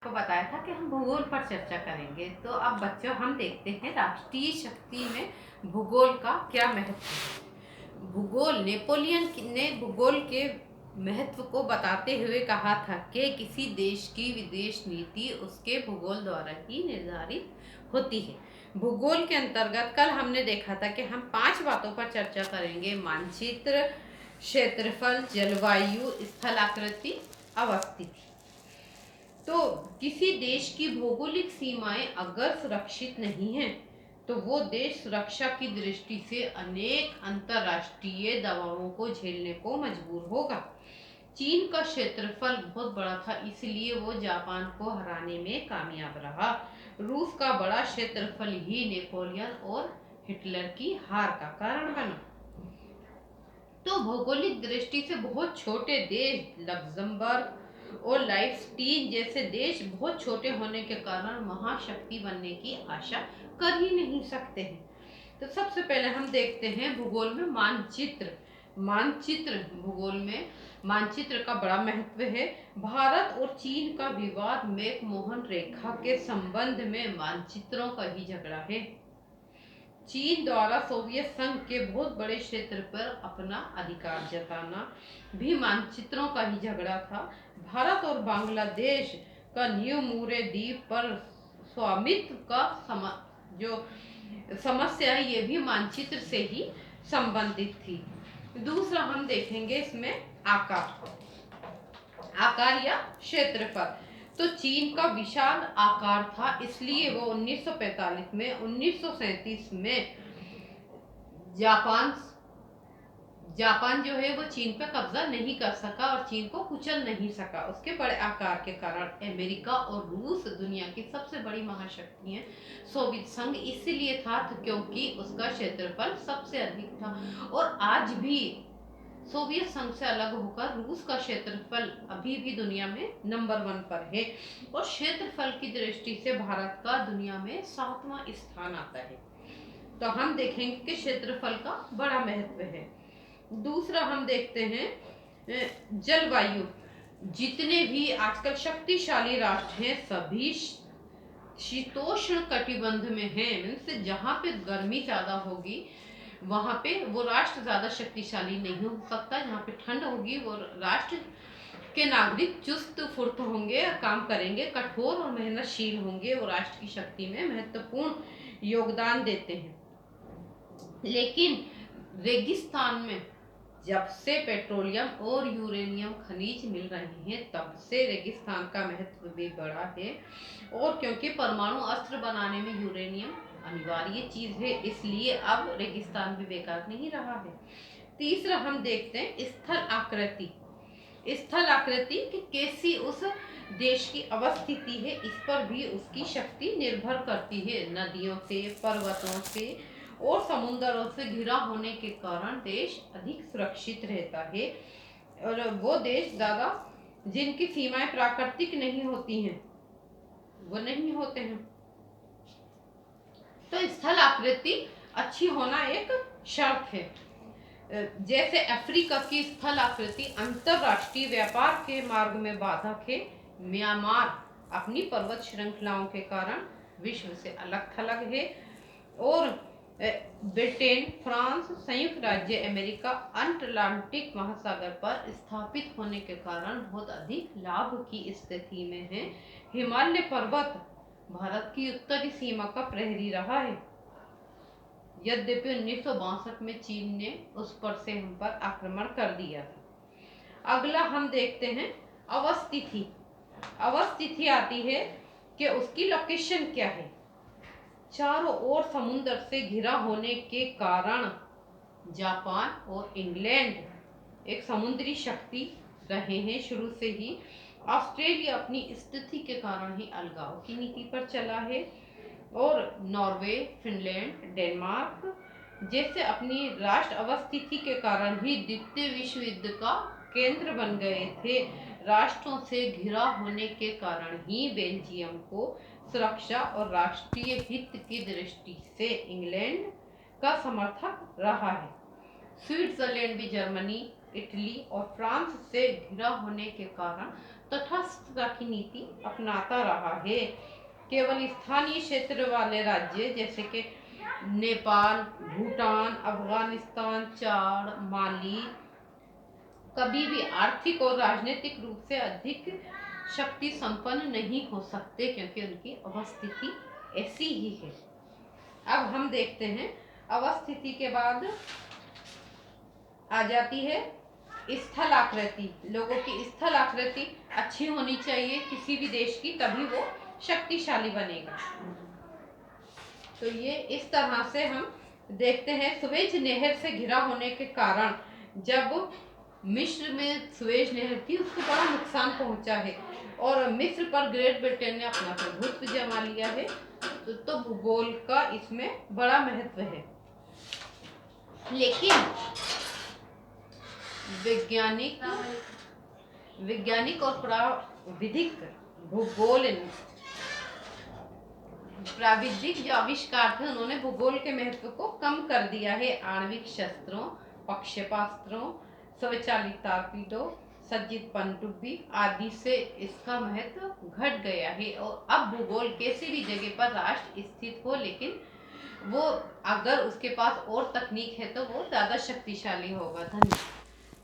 को बताया था कि हम भूगोल पर चर्चा करेंगे। तो अब बच्चों हम देखते हैं राष्ट्रीय शक्ति में भूगोल का क्या महत्व है। नेपोलियन ने भूगोल के महत्व को बताते हुए कहा था कि किसी देश की विदेश नीति उसके भूगोल द्वारा ही निर्धारित होती है। भूगोल के अंतर्गत कल हमने देखा था कि हम 5 बातों पर चर्चा करेंगे: मानचित्र, क्षेत्रफल, जलवायु, स्थलाकृति, अवस्थिति। तो किसी देश की भौगोलिक सीमाएं अगर सुरक्षित नहीं हैं, तो वो देश सुरक्षा की दृष्टि से अनेक अंतर्राष्ट्रीय दबावों को झेलने को मजबूर होगा। चीन का क्षेत्रफल बहुत बड़ा था, इसलिए वो जापान को हराने में कामयाब रहा। रूस का बड़ा क्षेत्रफल ही नेपोलियन और हिटलर की हार का कारण बना। तो भौगोलिक दृष्टि से बहुत छोटे देश लग्जमबर्ग और लाइechtenstein जैसे देश बहुत छोटे होने के कारण महाशक्ति बनने की आशा कर ही नहीं सकते हैं। तो सबसे पहले हम देखते हैं भूगोल में मानचित्र। भूगोल में मानचित्र का बड़ा महत्व है। भारत और चीन का विवाद मैकमोहन रेखा के संबंध में मानचित्रों का ही झगड़ा है। चीन द्वारा सोवियत संघ के बहुत बड़े क्षेत्र पर अपना अधिकार जताना भी मानचित्रों का ही झगड़ा था। भारत और बांग्लादेश का न्यू मुरे द्वीप पर स्वामित्व का जो समस्या है, ये भी मानचित्र से ही संबंधित थी। दूसरा हम देखेंगे इसमें आकार या क्षेत्रफल। तो चीन का विशाल आकार था, इसलिए वो 1945 में 1937 में जापान जो है वो चीन पर कब्जा नहीं कर सका और चीन को कुचल नहीं सका। उसके बड़े आकार के कारण अमेरिका और रूस दुनिया की सबसे बड़ी महाशक्ति हैं। सोवियत संघ इसलिए था क्योंकि उसका क्षेत्रफल सबसे अधिक था। और आज भी सोवियत संघ से अलग होकर रूस का क्षेत्रफल अभी भी दुनिया में नंबर 1 पर है। और क्षेत्रफल की दृष्टि से भारत का दुनिया में 7वां स्थान आता है। तो हम देखेंगे कि क्षेत्रफल का बड़ा महत्व है। दूसरा हम देखते हैं जलवायु। जितने भी आजकल शक्तिशाली राष्ट्र हैं, सभी शीतोष्ण कटिबंध में हैं। मीन्स जहाँ पे गर्मी ज्यादा होगी वहां पे वो राष्ट्र ज्यादा शक्तिशाली नहीं हो सकता। जहाँ पे ठंड होगी वो राष्ट्र के नागरिक चुस्त फुर्त होंगे, काम करेंगे, कठोर और मेहनतशील होंगे, वो राष्ट्र की शक्ति में महत्वपूर्ण योगदान देते हैं। लेकिन रेगिस्तान में जब से पेट्रोलियम और यूरेनियम खनिज मिल रहे हैं, तब से रेगिस्तान का महत्व भी बढ़ा है। और क्योंकि परमाणु अस्त्र बनाने में यूरेनियम अनिवार्य चीज है, इसलिए अब रेगिस्तान भी बेकार नहीं रहा है। तीसरा हम देखते हैं स्थल आकृति कि कैसी उस देश की अवस्थिति है, इस पर भी उसकी शक्ति निर्भर करती है। नदियों से, पर्वतों से और समुद्रों से घिरा होने के कारण देश अधिक सुरक्षित रहता है। और वो देश ज्यादा जिनकी सीमाएं प्राकृतिक नहीं होती हैं, वो नहीं होते हैं। तो स्थल आकृति अच्छी होना एक शर्त है। जैसे अफ्रीका की स्थल आकृति अंतरराष्ट्रीय व्यापार के मार्ग में बाधक है। म्यांमार अपनी पर्वत श्रृंखलाओं के कारण विश्व से अलग थलग है। और ब्रिटेन, फ्रांस, संयुक्त राज्य अमेरिका अटलांटिक महासागर पर स्थापित होने के कारण बहुत अधिक लाभ की स्थिति में है। हिमालय पर्वत भारत की उत्तरी सीमा का प्रहरी रहा है। यद्यपि 1962 में चीन ने उस पर से हम पर आक्रमण कर दिया था। अगला हम देखते हैं अवस्थिति आती है कि उसकी लोकेशन क्या है। चारों ओर समुद्र से घिरा होने के कारण जापान और इंग्लैंड एक समुद्री शक्ति रहे हैं शुरू से ही। ऑस्ट्रेलिया अपनी स्थिति के कारण ही अलगाव की नीति पर चला है। और नॉर्वे, फिनलैंड, डेनमार्क जैसे अपनी राष्ट्र अवस्थिति के कारण ही द्वितीय विश्व युद्ध का केंद्र बन गए थे। राष्ट्रों से घिरा होने के कारण ही बेल्जियम को सुरक्षा और राष्ट्रीय हित की दृष्टि से इंग्लैंड का समर्थक रहा है। स्विट्जरलैंड भी जर्मनी, इटली और फ्रांस से घिरा होने के कारण तटस्थता की नीति अपनाता रहा है। केवल स्थानीय क्षेत्र वाले राज्य जैसे कि नेपाल, भूटान, अफगानिस्तान, चाड, माली कभी भी आर्थिक और राजनीतिक रूप से अधिक शक्ति संपन्न नहीं हो सकते, क्योंकि उनकी अवस्थिति ऐसी ही है। अब हम देखते हैं अवस्थिति के बाद आ जाती है स्थल आकृति। लोगों की स्थल आकृति अच्छी होनी चाहिए किसी भी देश की, तभी वो शक्तिशाली बनेगा। तो ये इस तरह से हम देखते हैं। सुएज नहर से घिरा होने के कारण जब मिस्र में सुएज नहर थी उसको बड़ा नुकसान पहुंचा है, और मिस्र पर ग्रेट ब्रिटेन ने अपना प्रभुत्व जमा लिया है। तो भूगोल का इसमें बड़ा महत्व है। लेकिन वैज्ञानिक और प्राविधिक जो आविष्कार थे उन्होंने भूगोल के महत्व को कम कर दिया है। आणविक शस्त्रों, प्रक्षेपास्त्रों, स्वचालित टारपीडो, सज्जित पनडुब्बी आदि से इसका महत्व घट गया है। और अब भूगोल किसी भी जगह पर राष्ट्र स्थित हो, लेकिन वो अगर उसके पास और तकनीक है तो वो ज्यादा शक्तिशाली होगा। धन्यवाद।